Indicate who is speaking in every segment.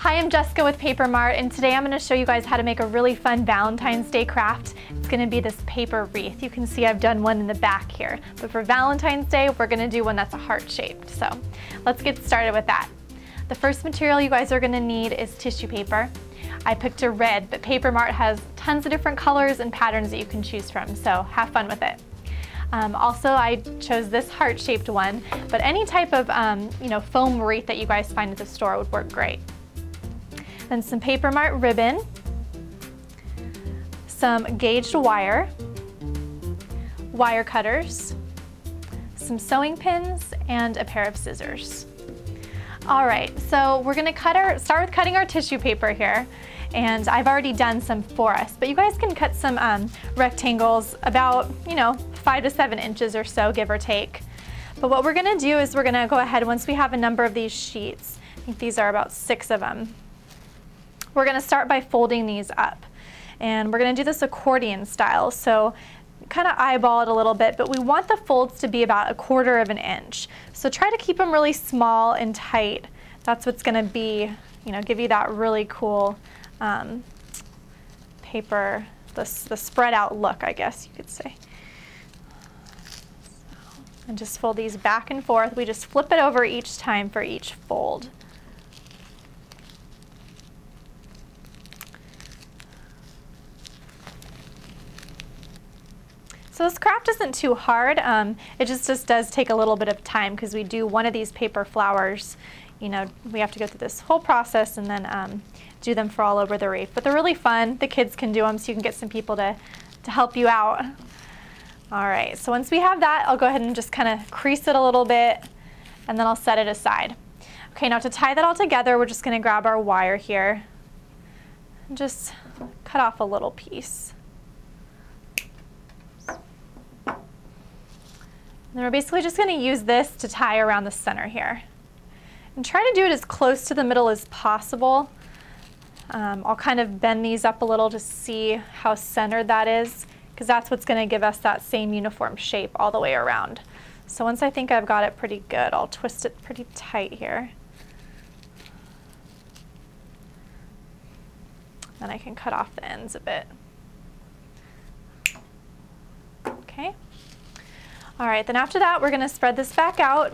Speaker 1: Hi, I'm Jessica with Paper Mart, and today I'm going to show you guys how to make a really fun Valentine's Day craft. It's going to be this paper wreath. You can see I've done one in the back here, but for Valentine's Day we're going to do one that's a heart shaped. So let's get started with that. The first material you guys are going to need is tissue paper. I picked a red, but Paper Mart has tons of different colors and patterns that you can choose from, so have fun with it. Also, I chose this heart-shaped one, but any type of foam wreath that you guys find at the store would work great. Then some Paper Mart ribbon, some gauged wire, wire cutters, some sewing pins, and a pair of scissors. All right, so we're gonna start with cutting our tissue paper here. And I've already done some for us, but you guys can cut some rectangles about 5 to 7 inches or so, give or take. But what we're gonna do is we're gonna go ahead, once we have a number of these sheets, I think these are about 6 of them, we're gonna start by folding these up. And we're gonna do this accordion style, so kind of eyeball it a little bit, but we want the folds to be about 1/4 of an inch. So try to keep them really small and tight. That's what's gonna be, give you that really cool paper, the spread out look, I guess you could say. And just fold these back and forth. We just flip it over each time for each fold. So this craft isn't too hard. It just does take a little bit of time because we do one of these paper flowers. We have to go through this whole process and then do them for all over the wreath. But they're really fun. The kids can do them, so you can get some people to help you out. All right, so once we have that, I'll go ahead and just kind of crease it a little bit, and then I'll set it aside. Okay, now to tie that all together, we're just gonna grab our wire here and just cut off a little piece. And then we're basically just going to use this to tie around the center here. And try to do it as close to the middle as possible. I'll kind of bend these up a little to see how centered that is, because that's what's going to give us that same uniform shape all the way around. So once I think I've got it pretty good, I'll twist it pretty tight here. Then I can cut off the ends a bit. Okay. All right, then after that, we're gonna spread this back out.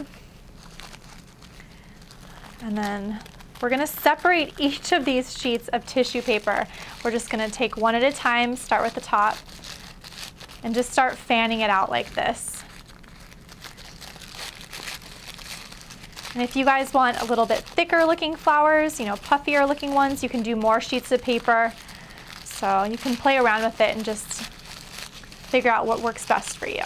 Speaker 1: And then we're gonna separate each of these sheets of tissue paper. We're just gonna take one at a time, start with the top, and just start fanning it out like this. And if you guys want a little bit thicker looking flowers, puffier looking ones, you can do more sheets of paper. So you can play around with it and just figure out what works best for you.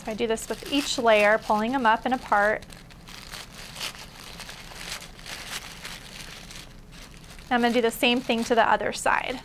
Speaker 1: I do this with each layer, pulling them up and apart. I'm going to do the same thing to the other side.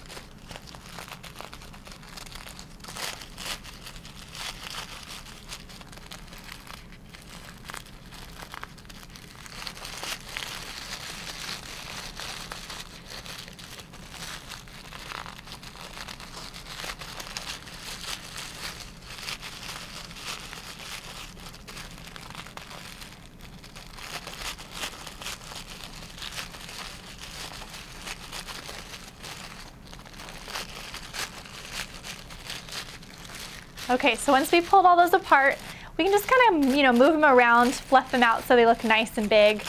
Speaker 1: Okay, so once we pulled all those apart, we can just kind of, move them around, fluff them out so they look nice and big.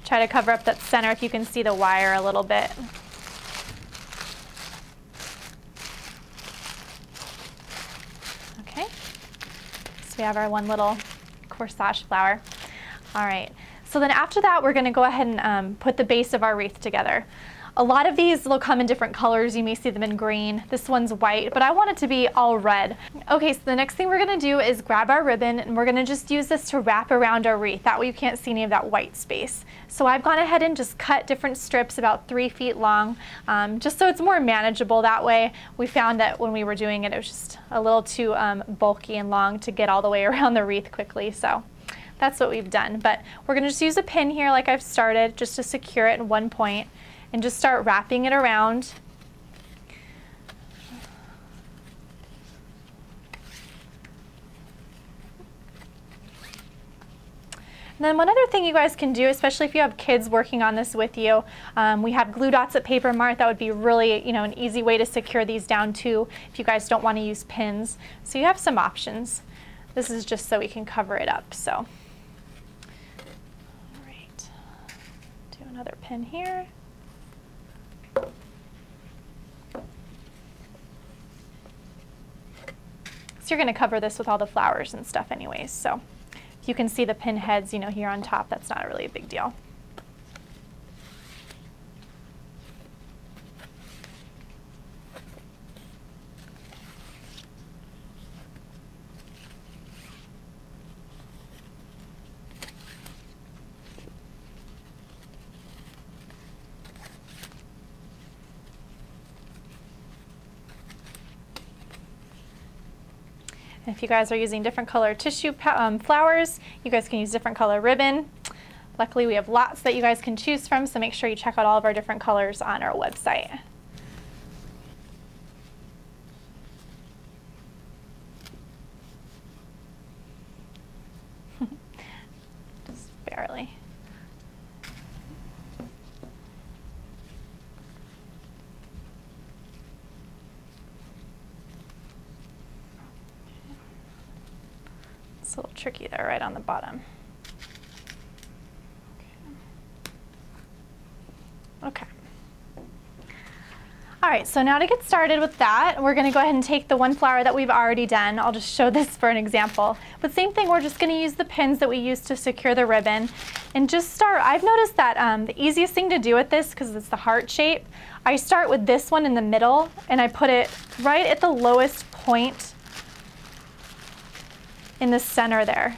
Speaker 1: Try to cover up that center if you can see the wire a little bit. Okay, so we have our one little corsage flower. All right, so then after that, we're gonna go ahead and put the base of our wreath together. A lot of these will come in different colors. You may see them in green. This one's white, but I want it to be all red. Okay, so the next thing we're gonna do is grab our ribbon, and we're gonna just use this to wrap around our wreath. That way you can't see any of that white space. So I've gone ahead and just cut different strips about 3 feet long, just so it's more manageable that way. We found that when we were doing it, it was just a little too bulky and long to get all the way around the wreath quickly. So that's what we've done. But we're gonna just use a pin here like I've started, just to secure it in one point, and just start wrapping it around. And then one other thing you guys can do, especially if you have kids working on this with you, we have glue dots at Paper Mart. That would be really, an easy way to secure these down too if you guys don't want to use pins. So you have some options. This is just so we can cover it up. So, all right, do another pin here. You're going to cover this with all the flowers and stuff anyways, so if you can see the pin heads, here on top, that's not really a big deal. If you guys are using different color tissue flowers, you guys can use different color ribbon. Luckily, we have lots that you guys can choose from, so make sure you check out all of our different colors on our website. Just barely. It's a little tricky there, right on the bottom. Okay. All right, so now to get started with that, we're gonna go ahead and take the one flower that we've already done. I'll just show this for an example. But same thing, we're just gonna use the pins that we used to secure the ribbon and just start. I've noticed that the easiest thing to do with this, because it's the heart shape, I start with this one in the middle and I put it right at the lowest point in the center there.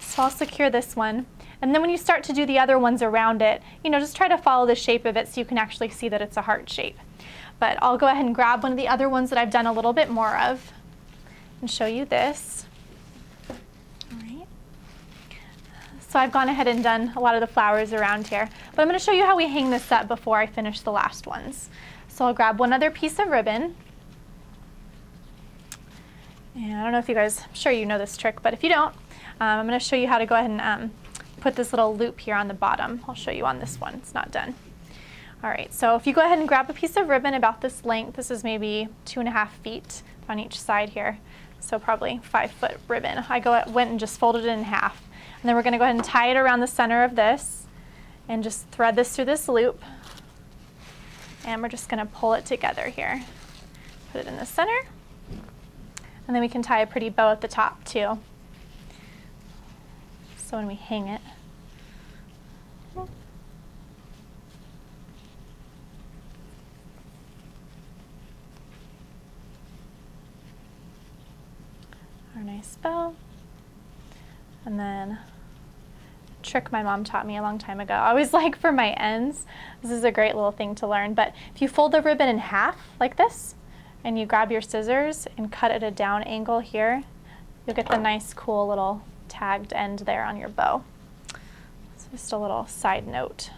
Speaker 1: So I'll secure this one. And then when you start to do the other ones around it, just try to follow the shape of it so you can actually see that it's a heart shape. But I'll go ahead and grab one of the other ones that I've done a little bit more of and show you this. All right. So I've gone ahead and done a lot of the flowers around here, but I'm going to show you how we hang this up before I finish the last ones. So I'll grab one other piece of ribbon. And I don't know if you guys, I'm sure you know this trick, but if you don't, I'm going to show you how to go ahead and put this little loop here on the bottom. I'll show you on this one. It's not done. All right, so if you go ahead and grab a piece of ribbon about this length, this is maybe 2.5 feet on each side here, so probably 5-foot ribbon. I went and just folded it in half. And then we're going to go ahead and tie it around the center of this and just thread this through this loop. And we're just going to pull it together here. Put it in the center. And then we can tie a pretty bow at the top too. So when we hang it, our nice bow. And then trick my mom taught me a long time ago. I always like for my ends, this is a great little thing to learn, but if you fold the ribbon in half like this, and you grab your scissors and cut at a down angle here, you'll get the nice, cool little tagged end there on your bow. So just a little side note.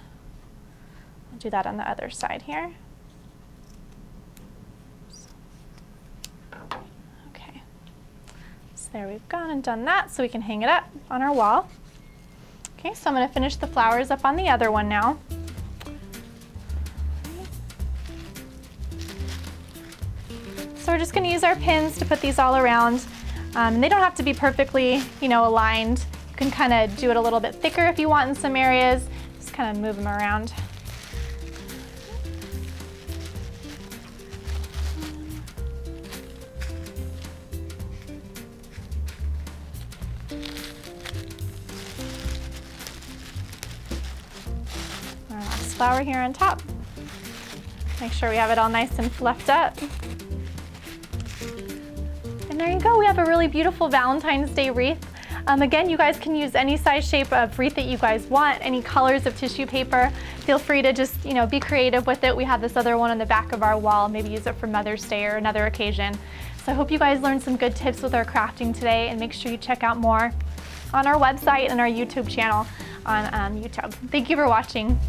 Speaker 1: I'll do that on the other side here. Okay, so there we've gone and done that, so we can hang it up on our wall. Okay, so I'm going to finish the flowers up on the other one now. So we're just going to use our pins to put these all around. And they don't have to be perfectly, aligned. You can kind of do it a little bit thicker if you want in some areas. Just kind of move them around. Our last flower here on top. Make sure we have it all nice and fluffed up. And there you go, we have a really beautiful Valentine's Day wreath. Again, you guys can use any size shape of wreath that you guys want, any colors of tissue paper. Feel free to just, be creative with it. We have this other one on the back of our wall, maybe use it for Mother's Day or another occasion. So I hope you guys learned some good tips with our crafting today, and make sure you check out more on our website and our YouTube channel on YouTube. Thank you for watching.